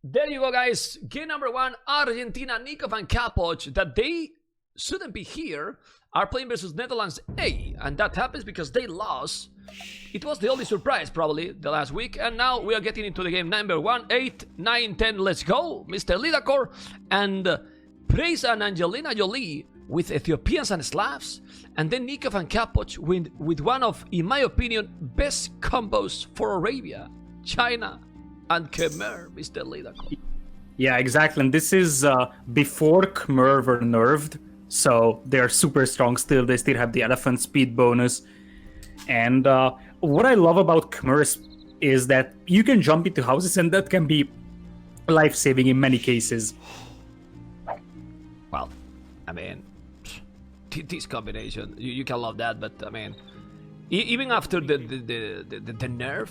There you go, guys. Game number 1, Argentina, Nikov and Capoch, that they shouldn't be here, are playing versus Netherlands A. And that happens because they lost. It was the only surprise, probably, the last week. And now we are getting into the game number 1, 8, 9, 10. Let's go. Mr. Lidakor and Praise and Angelina Jolie with Ethiopians and Slavs. And then Nikov and Capoch with one of, in my opinion, best combos for Arabia. China and Khmer, Mr. Lidakor. Yeah, exactly. And this is before Khmer were nerfed. So they're super strong still. They still have the elephant speed bonus. And what I love about Khmer is that you can jump into houses and that can be life-saving in many cases. Well, I mean, this combination, you can love that, but I mean, even after the nerf,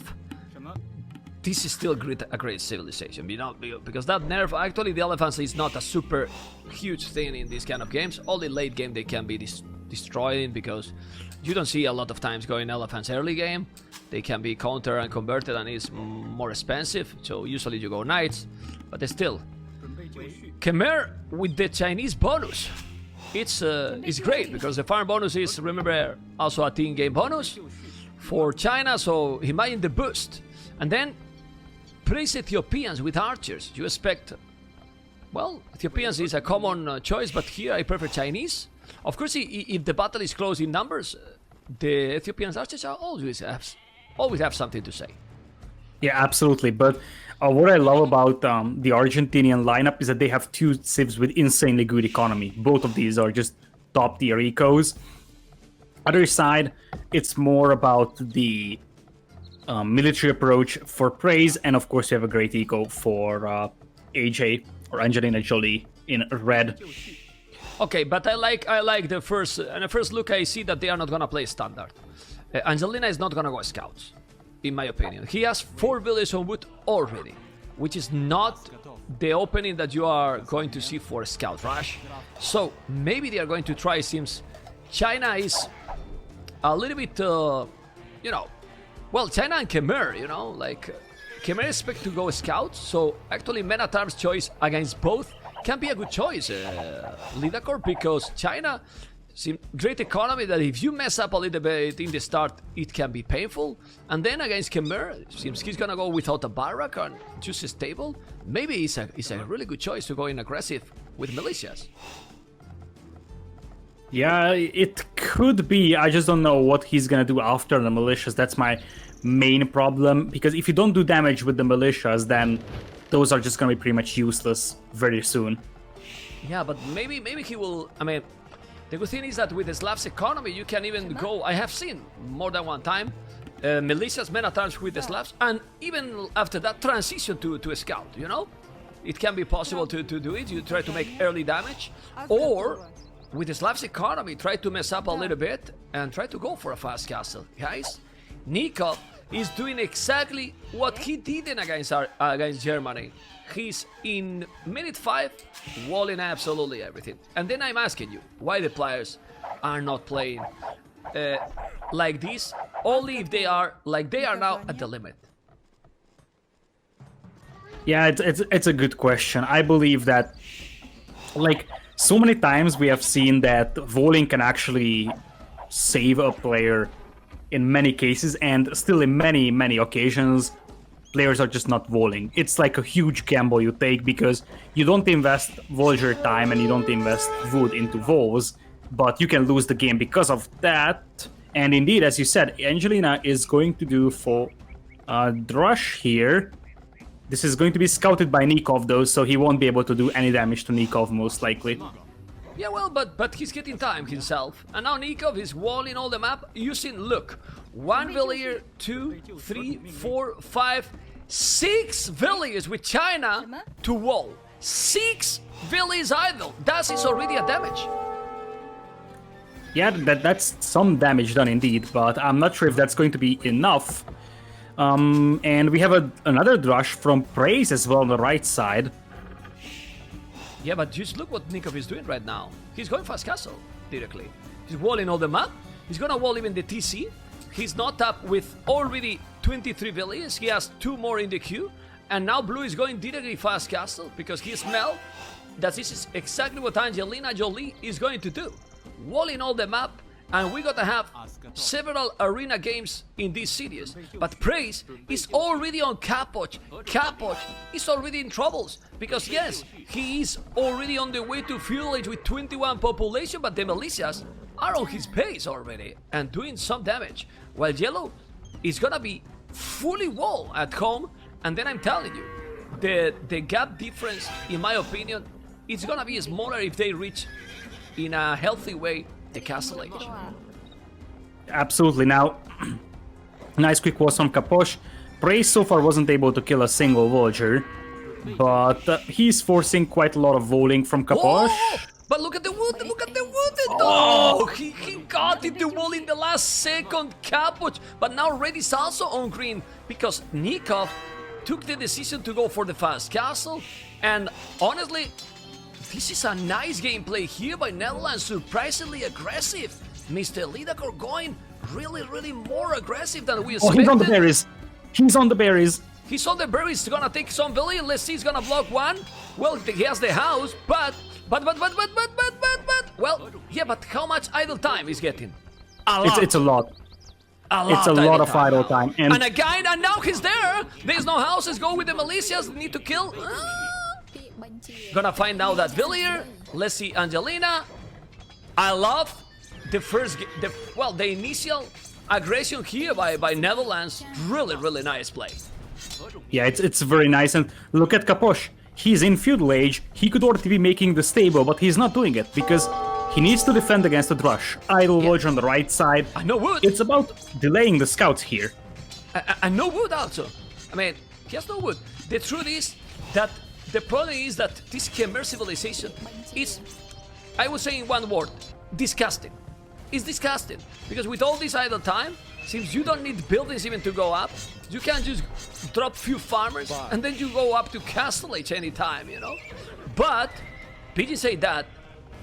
this is still a great civilization, you know, because that nerf, actually the elephants is not a super huge thing in these kind of games. Only late game they can be destroyed because you don't see a lot of times going elephants early game. They can be counter and converted and it's more expensive, so usually you go knights, but still. Khmer with the Chinese bonus, it's great because the farm bonus is, remember, also a team game bonus for China, so imagine the boost. And then praise Ethiopians with archers. You expect, well, Ethiopians is a common choice, but here I prefer Chinese. Of course, if the battle is close in numbers, the Ethiopians archers are always have something to say. Yeah, absolutely. But what I love about the Argentinian lineup is that they have two civs with insanely good economy. Both of these are just top tier ecos. Other side, it's more about the military approach for praise, and of course you have a great eco for AJ or Angelina Jolie in red. Okay, but I like the first look. I see that they are not gonna play standard. Angelina is not gonna go scouts, in my opinion. He has 4 villages on wood already, which is not the opening that you are going to see for scout rush. So maybe they are going to try. Since China is a little bit, you know. Well, China and Khmer, you know, like, Khmer expect to go scouts, so actually Menatarm's choice against both can be a good choice, Lidakor, because China, great economy that if you mess up a little bit in the start, it can be painful. And then against Khmer, seems he's gonna go without a barrack and choose a stable. Maybe it's a really good choice to go in aggressive with militias. Yeah, it could be. I just don't know what he's gonna do after the militias. That's my main problem, because if you don't do damage with the militias, then those are just gonna be pretty much useless very soon. Yeah, but maybe he will. I mean, the good thing is that with the Slavs economy, you can even go. I have seen more than one time militias, Menatarms with the Slavs, and even after that transition to a scout. You know, it can be possible to do it. You try to make early damage, or with the Slavs economy, try to mess up a little bit and try to go for a fast castle. Guys, Nikov is doing exactly what he did against Germany. He's in minute 5, walling absolutely everything. And then I'm asking you, why the players are not playing like this, only if they are like they are now at the limit? Yeah, it's a good question. I believe that, like, so many times we have seen that Voling can actually save a player in many cases, and still in many occasions, players are just not Voling. It's like a huge gamble you take because you don't invest Volger time and you don't invest wood into Vols, but you can lose the game because of that. And indeed, as you said, Angelina is going to do for Drush here. This is going to be scouted by Nikov though, so he won't be able to do any damage to Nikov most likely. Yeah, well, but he's getting time himself. And now Nikov is walling all the map using, look, 1 villager, 2, 3, 4, 5, 6 villagers with China to wall. 6 villagers idle. That is already a damage. Yeah, that's some damage done indeed, but I'm not sure if that's going to be enough. And we have another Drush from Praise as well on the right side. Yeah, but just look what Nikov is doing right now. He's going fast castle, directly. He's walling all the map. He's gonna wall even the TC. He's not up with already 23 villages. He has 2 more in the queue. And now blue is going directly fast castle because he smelled that this is exactly what Angelina Jolie is going to do. Walling all the map, and we're gonna have several arena games in this series. But Praise is already on Capoch. Capoch is already in troubles because yes, he is already on the way to Feudal Age with 21 population, but the militias are on his base already and doing some damage. While Yellow is gonna be fully wall at home, and then I'm telling you, the gap difference, in my opinion, it's gonna be smaller if they reach in a healthy way the Castle Age. Absolutely. Now, nice quick was from Capoche. Praise so far wasn't able to kill a single villager, but he's forcing quite a lot of voling from Capoche. Oh, but look at the wood! Look at the wood! Oh, he got it the wall in the last second, Capoche. But now Red is also on green because Nikov took the decision to go for the fast castle, and honestly, this is a nice gameplay here by Netherlands, surprisingly aggressive. Mr. Lidakor going really more aggressive than we expected. Oh, he's on the berries. He's on the berries. He's on the berries, gonna take some village. Let's see, he's gonna block one. Well, he has the house, but, well, yeah, but how much idle time he's getting? A lot. It's a lot. It's a lot of idle time. And again, and now he's there. There's no houses. Go with the militias. Need to kill. Gonna find out that villager. Let's see, Angelina. I love the first, the initial aggression here by Netherlands. Really nice play. Yeah, it's very nice. And look at Capoche. He's in Feudal Age. He could already be making the stable, but he's not doing it because he needs to defend against the Drush. Idle villager on the right side. I know wood. It's about delaying the scouts here. And no wood also. I mean, he has no wood. The truth is that the problem is that this Khmer civilization is, I would say in one word, disgusting. It's disgusting. Because with all this idle time, since you don't need buildings even to go up, you can just drop few farmers and then you go up to Castle Age anytime, you know? But, PG say that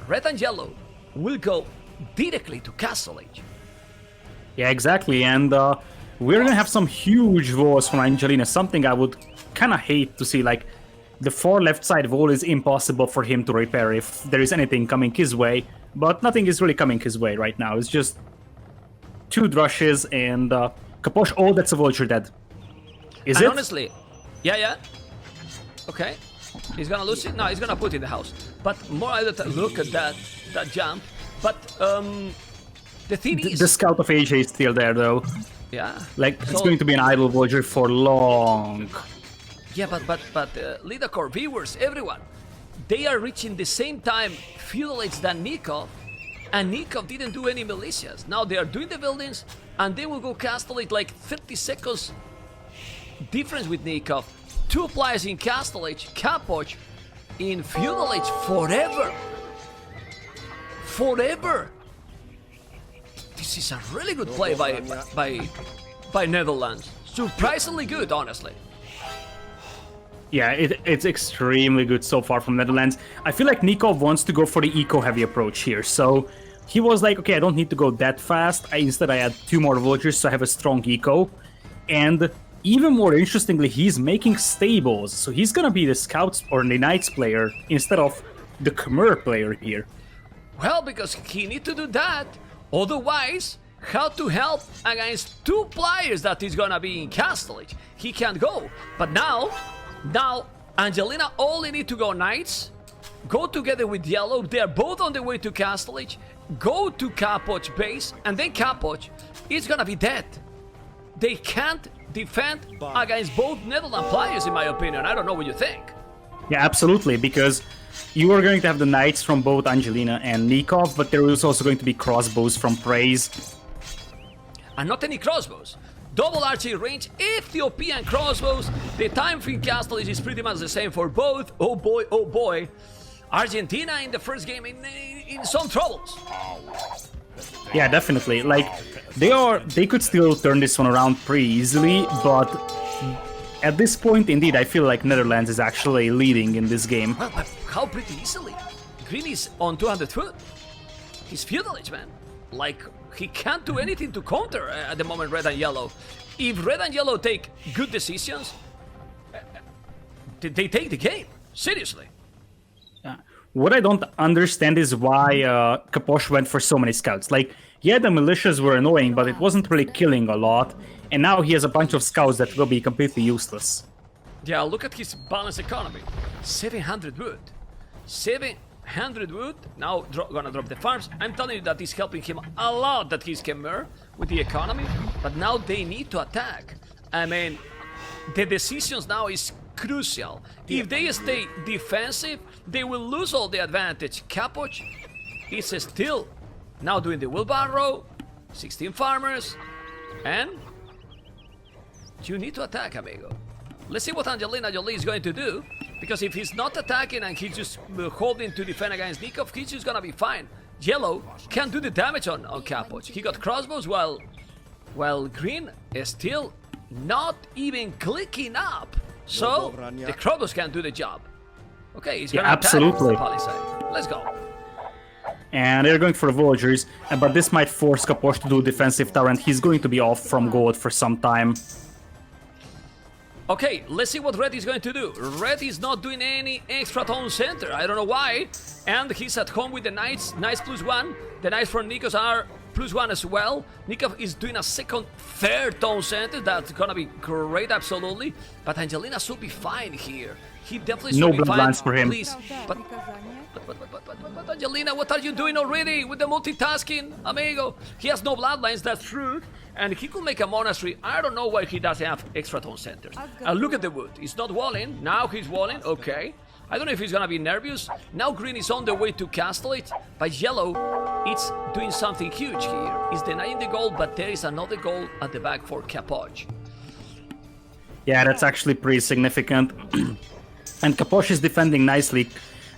Red and Yellow will go directly to Castle Age. Yeah, exactly. And we're gonna have some huge walls from Angelina, something I would kind of hate to see. Like, the far left side wall is impossible for him to repair if there is anything coming his way, but nothing is really coming his way right now. It's just two Drushes and Capoche. Oh, that's a vulture dead. Is and it? Honestly, yeah. Okay. He's gonna lose it? No, he's gonna put it in the house. But more either look at that jump. But the thing is, the Scout of Asia is still there though. Yeah. Like, it's going to be an idle vulture for long. Yeah, but Lidakor viewers, everyone, they are reaching the same time Feudal Age than Nikov, and Nikov didn't do any militias. Now they are doing the buildings, and they will go Castle Age like 30 seconds difference with Nikov. Two players in Castle Age, Capoch in Feudal Age forever. Forever. This is a really good play by Netherlands. Surprisingly good, honestly. Yeah, it's extremely good so far from Netherlands. I feel like Nikov wants to go for the eco-heavy approach here, so he was like, okay, I don't need to go that fast. Instead, I had two more villagers, so I have a strong eco. And even more interestingly, he's making stables, so he's gonna be the Scouts or the Knights player instead of the Khmer player here. Well, because he need to do that, otherwise, how to help against two players that is gonna be in Castle Age? He can't go, but now, Angelina only need to go Knights, go together with Yellow, they're both on the way to Castle Age, go to Capoch base, and then Capoch is gonna be dead. They can't defend against both Netherlands players, in my opinion. I don't know what you think. Yeah, absolutely, because you are going to have the Knights from both Angelina and Nikov, but there is also going to be crossbows from Praise. And not any crossbows. Double archery range, Ethiopian crossbows. The time for Castle is pretty much the same for both. Oh boy. Argentina in the first game in some troubles. Yeah, definitely. Like, they could still turn this one around pretty easily, but at this point, indeed, I feel like Netherlands is actually leading in this game. Well, but how pretty easily? Green is on 200 foot. He's Feudal Age, man. Like, he can't do anything to counter at the moment Red and Yellow. If Red and Yellow take good decisions, they take the game. Seriously. What I don't understand is why Kaposh went for so many scouts. Like, yeah, the militias were annoying, but it wasn't really killing a lot. And now he has a bunch of scouts that will be completely useless. Yeah, look at his balanced economy. 700 wood. 700 wood. Now gonna drop the farms. I'm telling you that is helping him a lot, that he's Khmer with the economy. But now they need to attack. I mean, the decisions now is crucial. If they stay defensive, they will lose all the advantage. Capoch is still now doing the wheelbarrow, 16 farmers, and you need to attack, amigo. Let's see what Angelina Jolie is going to do, because if he's not attacking and he's just holding to defend against Nikov, he's just gonna be fine. Yellow can do the damage on Capoch. He got crossbows while green is still not even clicking up. So the crossbows can do the job. Okay, he's gonna attack the palisade. Let's go. And they're going for the villagers, but this might force Kaposh to do defensive tower, and he's going to be off from gold for some time. Okay, let's see what Red is going to do. Red is not doing any extra town center. I don't know why. And he's at home with the knights. Knights +1. The knights from Nikos are +1 as well. Nikov is doing a second, third town center. That's gonna be great, absolutely. But Angelina should be fine here. He definitely should be fine. No bloodlines for him. Please. But Angelina, what are you doing already with the multitasking, amigo? He has no bloodlines, that's true. And he could make a monastery. I don't know why he doesn't have extra town centers. Look at the wood. He's not walling. Now he's walling. Okay. I don't know if he's gonna be nervous. Now green is on the way to castle it. But yellow, it's doing something huge here. It's denying the goal, but there is another goal at the back for Kapoch. Yeah, that's actually pretty significant. And Kaposh is defending nicely.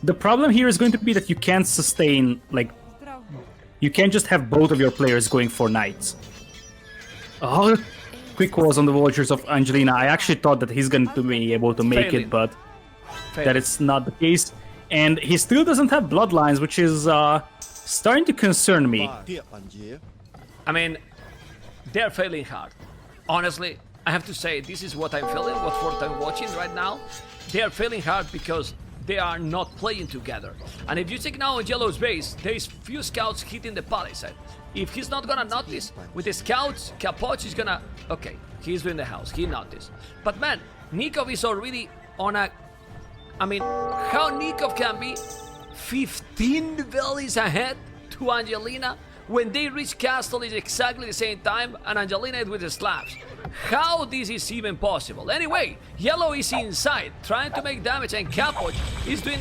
The problem here is going to be that you can't sustain, like, you can't just have both of your players going for knights. Oh, quick walls on the villagers of Angelina. I actually thought that he's going to be able to make it, but that it's not the case. And he still doesn't have bloodlines, which is starting to concern me. I mean, they're failing hard. Honestly, I have to say, this is what I'm feeling, what I'm watching right now. They are failing hard because they are not playing together. And if you check now on Yellow's base, there is few scouts hitting the palisade. If he's not gonna notice, with the scouts, Kapoch is gonna... Okay, he's doing the house, he noticed. But man, Nikov is already on a... I mean, how Nikov can be 15 valleys ahead to Angelina when they reach castle is exactly the same time and Angelina is with the slabs. How this is even possible? Anyway, Yellow is inside, trying to make damage, and Kapoch is doing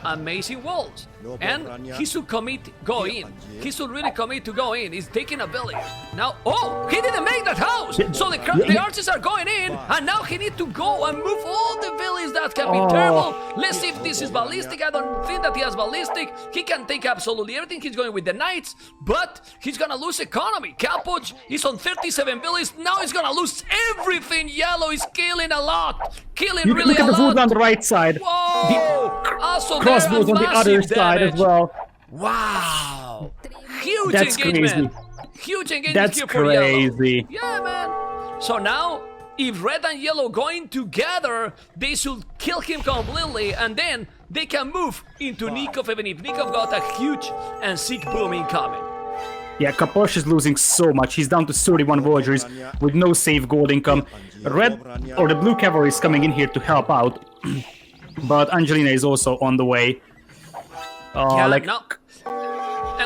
amazing walls. And he should commit, go in. He should really commit to go in. He's taking a village. Now, oh, he didn't make that house! So the archers are going in, and now he needs to go and move all the villages. That can be terrible. Let's see if this is ballistic. I don't think that he has ballistic. He can take absolutely everything. He's going with the knights, but he's gonna lose economy. Kapoch is on 37 villages. Now he's gonna lose everything. Yellow is killing a lot. Killing really a lot. Look at the wood on the right side. Whoa! Also, crossbows on the other side as well. Wow! Huge That's engagement. Crazy. Huge engagement That's here for crazy. Yellow. Yeah, man. So now, if red and yellow going together, they should kill him completely, and then they can move into Nikov, even if Nikov got a huge and sick boom incoming. Yeah, Kaposh is losing so much. He's down to 31 villagers with no safe gold income. Red, or the blue cavalry, is coming in here to help out. But Angelina is also on the way. And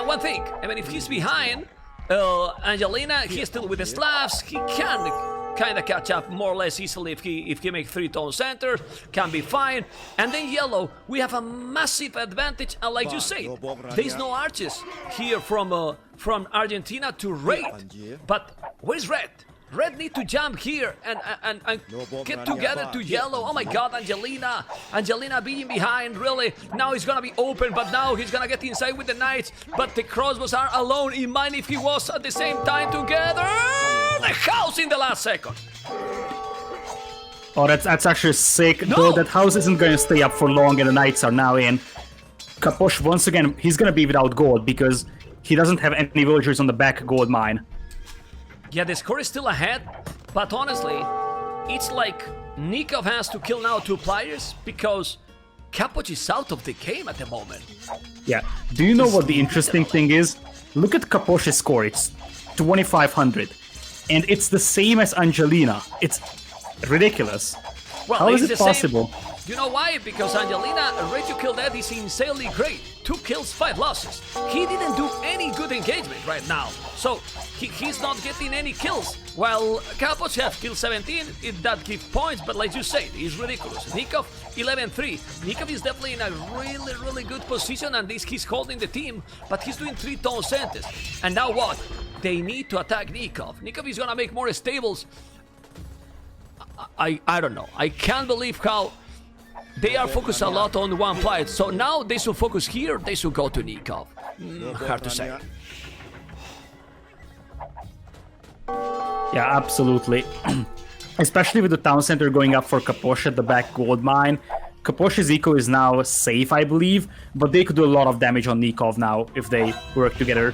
one thing, I mean, if he's behind Angelina, he's still with the Slavs. He can kind of catch up more or less easily if he makes 3 tone center, can be fine. And then yellow, we have a massive advantage. And like you say, there's no arches here from Argentina to raid. But where's red? Red need to jump here and get together to yellow. Oh my god, Angelina being behind, really. Now he's gonna be open, but now he's gonna get inside with the knights. But the crossbows are alone. Imagine if he was at the same time together. The house in the last second. Oh, that's actually sick. No. Though that house isn't gonna stay up for long and the knights are now in. Kaposh, once again, he's gonna be without gold because he doesn't have any villagers on the back gold mine. Yeah, the score is still ahead, but honestly, it's like Nikov has to kill now 2 players because Capoch is out of the game at the moment. Yeah. Do you know what the interesting thing is? Look at Capoch's score. It's 2,500. And it's the same as Angelina. It's ridiculous. Well, How is it's it the possible? Same. You know why? Because Angelina rate to kill death is insanely great. 2 kills, 5 losses. He didn't do any good engagement right now. So he's not getting any kills. While Capoch have killed 17, that gives points, but like you said, it's ridiculous. Nikov 11-3. Nikov is definitely in a really good position, and he's holding the team, but he's doing 3 tone centers. And now what? They need to attack Nikov. Nikov is gonna make more stables. I don't know. I can't believe how they are focused a lot on one player. So now they should focus here, they should go to Nikov. Hard to say. Yeah, absolutely. Especially with the town center going up for Capoche at the back gold mine. Capoche's eco is now safe, I believe, but they could do a lot of damage on Nikov now if they work together.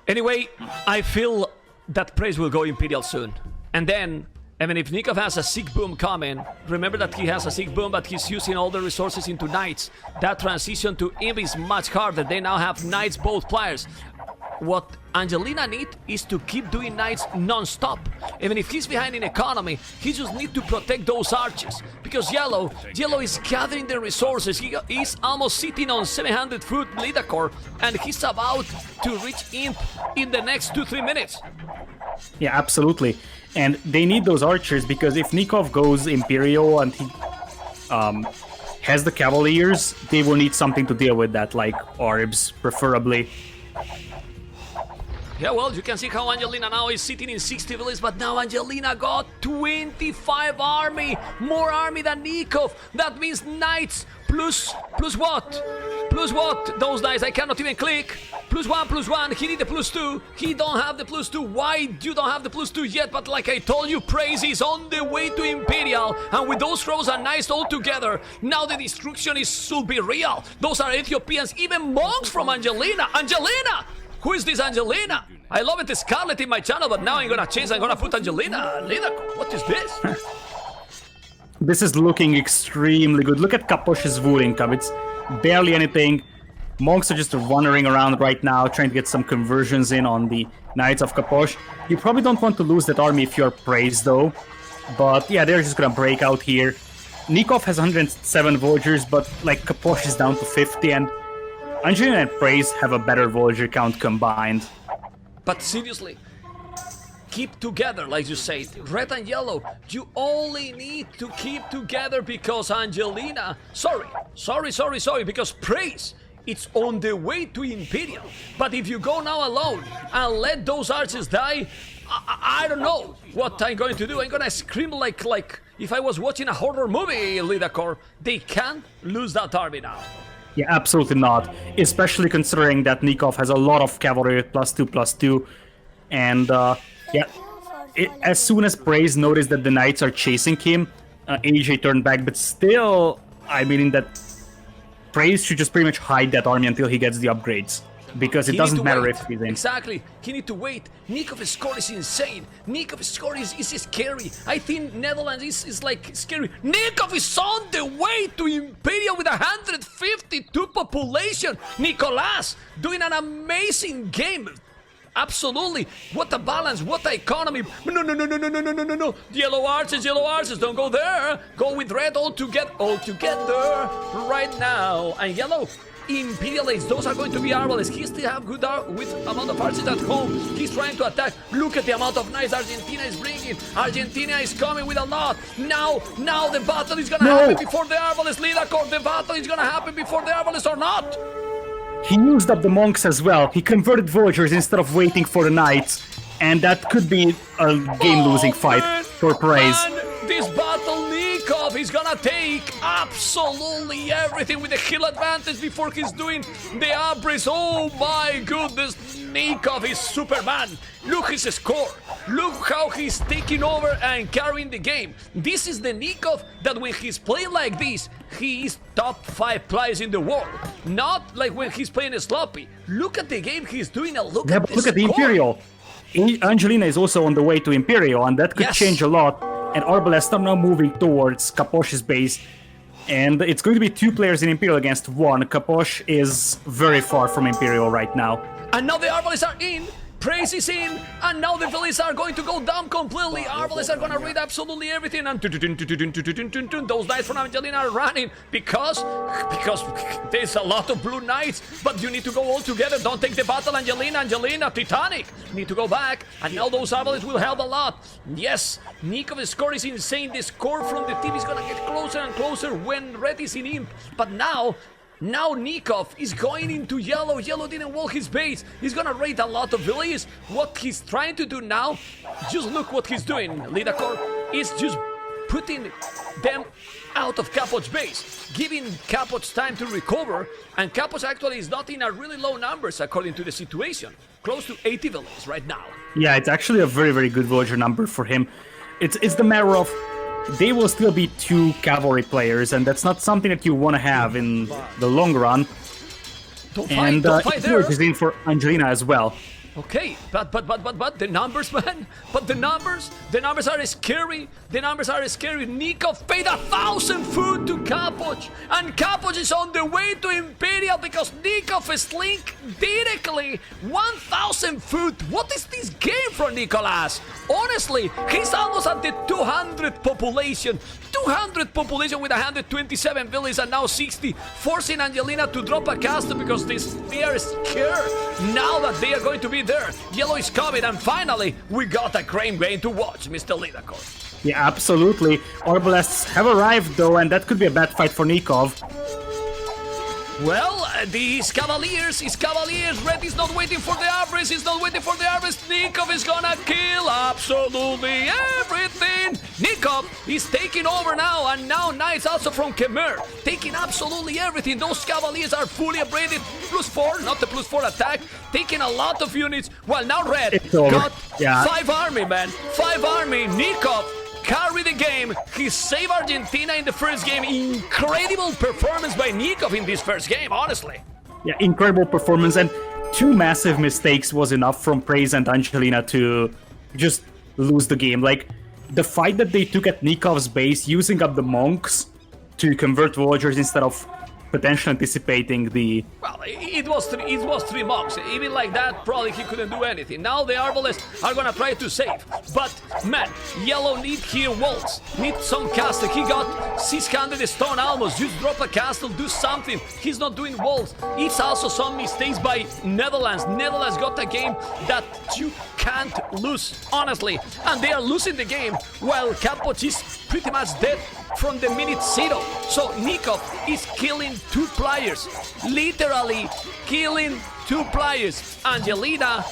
Anyway, I feel that Praise will go Imperial soon. And then, I mean, if Nikov has a sick boom coming, remember that he has a sick boom, but he's using all the resources into Knights. That transition to Imp is much harder. They now have Knights both players. What Angelina needs is to keep doing Knights non-stop. Even if he's behind in economy, he just needs to protect those archers. Because Yellow is gathering the resources. He's almost sitting on 700 foot leader core, and he's about to reach Imp in the next 2-3 minutes. Yeah, absolutely. And they need those archers because if Nikov goes Imperial and he has the Cavaliers, they will need something to deal with that, like Orbs, preferably. Yeah, well, you can see how Angelina now is sitting in 60 villages, but now Angelina got 25 army! More army than Nikov! That means Knights plus what? Plus what? Those knights, I cannot even click! +1, he need the +2, he don't have the +2, why you don't have the +2 yet? But like I told you, Praise is on the way to Imperial, and with those rows and knights all together, now the destruction should be real! Those are Ethiopians, even monks from Angelina! Angelina! Who is this Angelina? I love it, Scarlet in my channel, but now I'm gonna change, I'm gonna put Angelina. What is this? This is looking extremely good. Look at Capoche's wood income. It's barely anything. Monks are just wandering around right now, trying to get some conversions in on the Knights of Capoche. You probably don't want to lose that army if you're Praise, though. But yeah, they're just gonna break out here. Nikov has 107 villagers, but like Capoche is down to 50, and Angelina and Praise have a better villager count combined. But seriously, keep together, like you said. Red and Yellow, you only need to keep together because Angelina... Sorry, because Praise, it's on the way to Imperial. But if you go now alone and let those archers die, I don't know what I'm going to do. I'm gonna scream like if I was watching a horror movie, Lidakor. They can't lose that army now. Yeah, absolutely not. Especially considering that Nikov has a lot of cavalry at +2/+2. And as soon as Praise noticed that the Knights are chasing him, AJ turned back. But still, I mean that Praise should just pretty much hide that army until he gets the upgrades. Because it doesn't matter if he's in. Exactly, he need to wait. Nikov's score is insane. Nikov's score is scary. I think Netherlands is like scary. Nikov is on the way to Imperial with 152 population. Nicolas doing an amazing game. Absolutely. What a balance, what a economy. No. Yellow archers, don't go there. Go with red all together right now. And Yellow, Imperial Ace, those are going to be arbalists. He still have good with amount of archers at home. He's trying to attack. Look at the amount of knights Argentina is bringing. Argentina is coming with a lot. Now the battle is gonna happen before the arbalists. Lidakor, the battle is gonna happen before the arbalists or not. He used up the monks as well. He converted villagers instead of waiting for the knights. And that could be a game-losing fight for Praise. This battle, Nikov is gonna take absolutely everything with the hill advantage before he's doing the upgrades. Oh my goodness, Nikov is Superman. Look his score. Look how he's taking over and carrying the game. This is the Nikov that when he's playing like this, he is top 5 players in the world. Not like when he's playing sloppy. Look at the game he's doing and look at the Imperial. Angelina is also on the way to Imperial, and that could change a lot. and Arbalest are now moving towards Kaposh's base. And it's going to be 2 players in Imperial against 1. Kaposh is very far from Imperial right now. And now the Arbalists are in. Praise is in, and now the Phillies are going to go down completely. Arbalists are going to read absolutely everything, and those knights from Angelina are running because there's a lot of blue knights, but you need to go all together. Don't take the battle, Angelina, Titanic. Need to go back, and now those Arbalists will help a lot. Yes, Nikov's score is insane. The score from the team is going to get closer and closer when Red is in Imp, but now Nikov is going into Yellow. Yellow didn't wall his base. He's gonna raid a lot of villages. What he's trying to do now, just look what he's doing. Lidakor is just putting them out of Kapoch's base, giving Kapoch time to recover, and Kapoch actually is not in a really low numbers according to the situation. Close to 80 villages right now. Yeah, it's actually a very, very good villager number for him. It's the matter of they will still be 2 cavalry players, and that's not something that you want to have in the long run. Don't and fight there. Is in for Angelina as well. Okay, but the numbers, man. But the numbers are scary. The numbers are scary. Nikov paid 1,000 food to Kapoch, and Kapoch is on the way to Imperial because Nikov is linked directly. 1,000 food. What is this game for Nicolas? Honestly, he's almost at the 200 population. 200 population with 127 villages and now 60, forcing Angelina to drop a castle because they are scared now that they are going to be there. Yellow is coming, and finally we got a great game to watch, Mr. Lidakor. Yeah, absolutely. Arbalests have arrived though, and that could be a bad fight for Nikov. Well, these Cavaliers, Red is not waiting for the Arbres, he's not waiting for the Arbres. Nikov is gonna kill absolutely everything. Nikov is taking over now, and now Knights also from Khmer, taking absolutely everything. Those Cavaliers are fully upgraded, +4, not the +4 attack, taking a lot of units, while now Red got 5 army, man. 5 army, Nikov carry the game. He saved Argentina in the first game. Incredible performance by Nikov in this first game, honestly. Yeah, incredible performance, and 2 massive mistakes was enough from Praise and Angelina to just lose the game. Like, the fight that they took at Nikov's base, using up the monks to convert villagers instead of potentially anticipating the... Well, it was 3 monks. Even like that, probably he couldn't do anything. Now the Arbalists are gonna try to save. But, man, Yellow need here walls. Need some castle. He got 600 stone almost. Just drop a castle, do something. He's not doing walls. It's also some mistakes by Netherlands. Netherlands got a game that you can't lose, honestly. And they are losing the game while Kapoch is pretty much dead from the minute 0. So Nikov is killing 2 players, literally killing 2 players. Angelina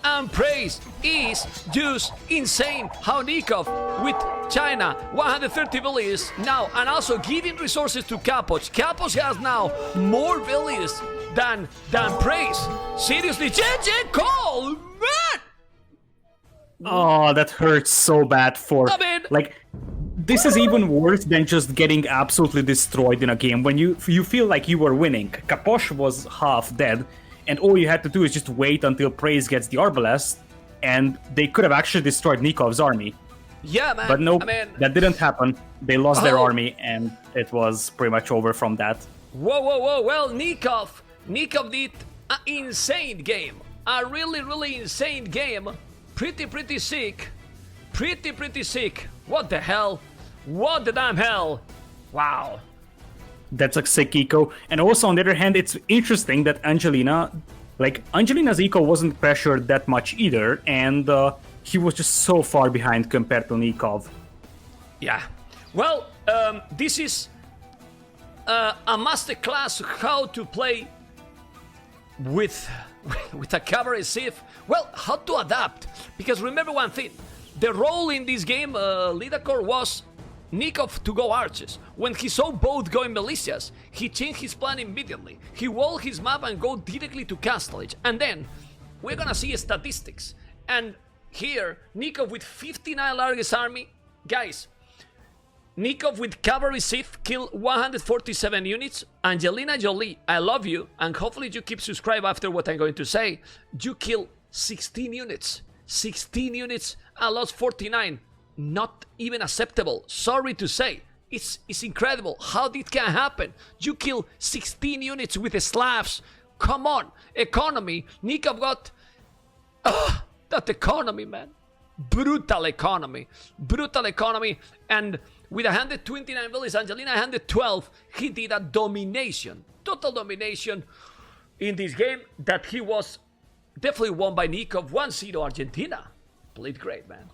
and Praise is just insane how Nikov with China 130 villages now, and also giving resources to Kapoch. Kapoch has now more villages than Praise. Seriously, JJ Cole, man! Oh, that hurts so bad for... I mean... Like, this is even worse than just getting absolutely destroyed in a game when you feel like you were winning. Kaposh was half dead, and all you had to do is just wait until Praise gets the Arbalest, and they could have actually destroyed Nikov's army. Yeah, man. But nope, I mean, that didn't happen. They lost their army, and it was pretty much over from that. Whoa. Well, Nikov did an insane game. A really insane game. Pretty sick. Pretty sick. What the hell? What the damn hell? Wow. That's a sick eco. And also, on the other hand, it's interesting that Angelina's eco wasn't pressured that much either, and he was just so far behind compared to Nikov. Yeah. Well, this is a masterclass how to play with a cavalry sieve. Well, how to adapt. Because remember one thing. The role in this game, Lidakor, was Nikov to go archers. When he saw both going militias, he changed his plan immediately. He walled his map and go directly to Castlage. And then, we're gonna see statistics. And here, Nikov with 59 largest army. Guys, Nikov with cavalry sieve killed 147 units. Angelina Jolie, I love you, and hopefully you keep subscribed after what I'm going to say. You kill 16 units. 16 units. I lost 49. not even acceptable. Sorry to say. It's incredible how this can happen. You kill 16 units with the Slavs. Come on. Economy. Nikov got... that economy, man. Brutal economy. Brutal economy. And with 129 villages, Angelina 112, he did a domination. Total domination in this game that he was definitely won by Nikov. 1-0 Argentina. Played great, man.